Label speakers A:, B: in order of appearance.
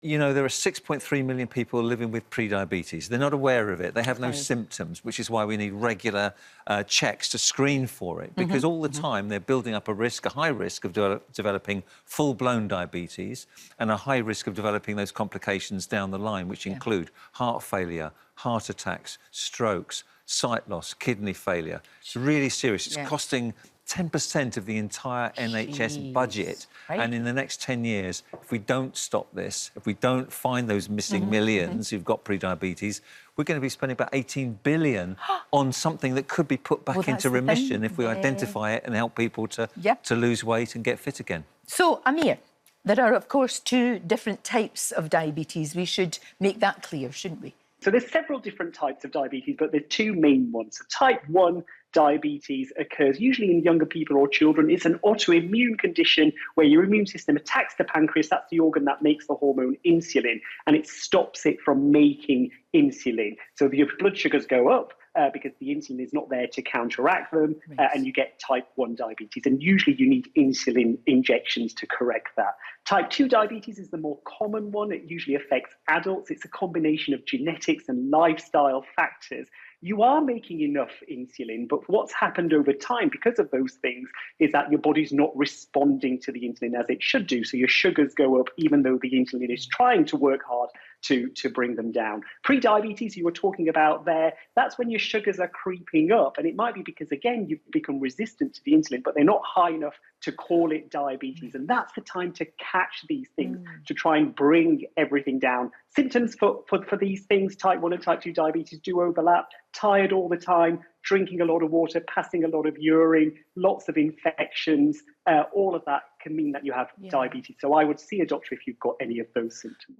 A: You know, there are 6.3 million people living with prediabetes. They're not aware of it. They have no
B: Okay.
A: symptoms, which is why we need regular checks to screen for it, because all the time they're building up a high risk of developing full-blown diabetes and a high risk of developing those complications down the line, which include heart failure, heart attacks, strokes, sight loss, kidney failure. It's really serious. It's costing 10% of the entire NHS budget.
B: Right.
A: And in the next 10 years, if we don't stop this, if we don't find those missing millions who've got prediabetes, we're going to be spending about 18 billion on something that could be put back into remission if we identify it and help people to lose weight and get fit again.
B: So, Amir, there are, of course, two different types of diabetes. We should make that clear, shouldn't we?
C: So there's several different types of diabetes, but there's two main ones. So type 1 diabetes occurs usually in younger people or children. It's an autoimmune condition where your immune system attacks the pancreas. That's the organ that makes the hormone insulin, and it stops it from making insulin. So your blood sugars go up because the insulin is not there to counteract them, and you get type 1 diabetes. And usually you need insulin injections to correct that. Type 2 diabetes is the more common one. It usually affects adults. It's a combination of genetics and lifestyle factors. You are making enough insulin, but what's happened over time because of those things is that your body's not responding to the insulin as it should do. So your sugars go up even though the insulin is trying to work hard to bring them down. Pre-diabetes you were talking about there, that's when your sugars are creeping up. And it might be because, again, you've become resistant to the insulin, but they're not high enough to call it diabetes. And that's the time to catch these things, to try and bring everything down. Symptoms for these things, type 1 and type 2 diabetes, do overlap. Tired all the time, drinking a lot of water, passing a lot of urine, lots of infections, all of that can mean that you have diabetes. So I would see a doctor if you've got any of those symptoms.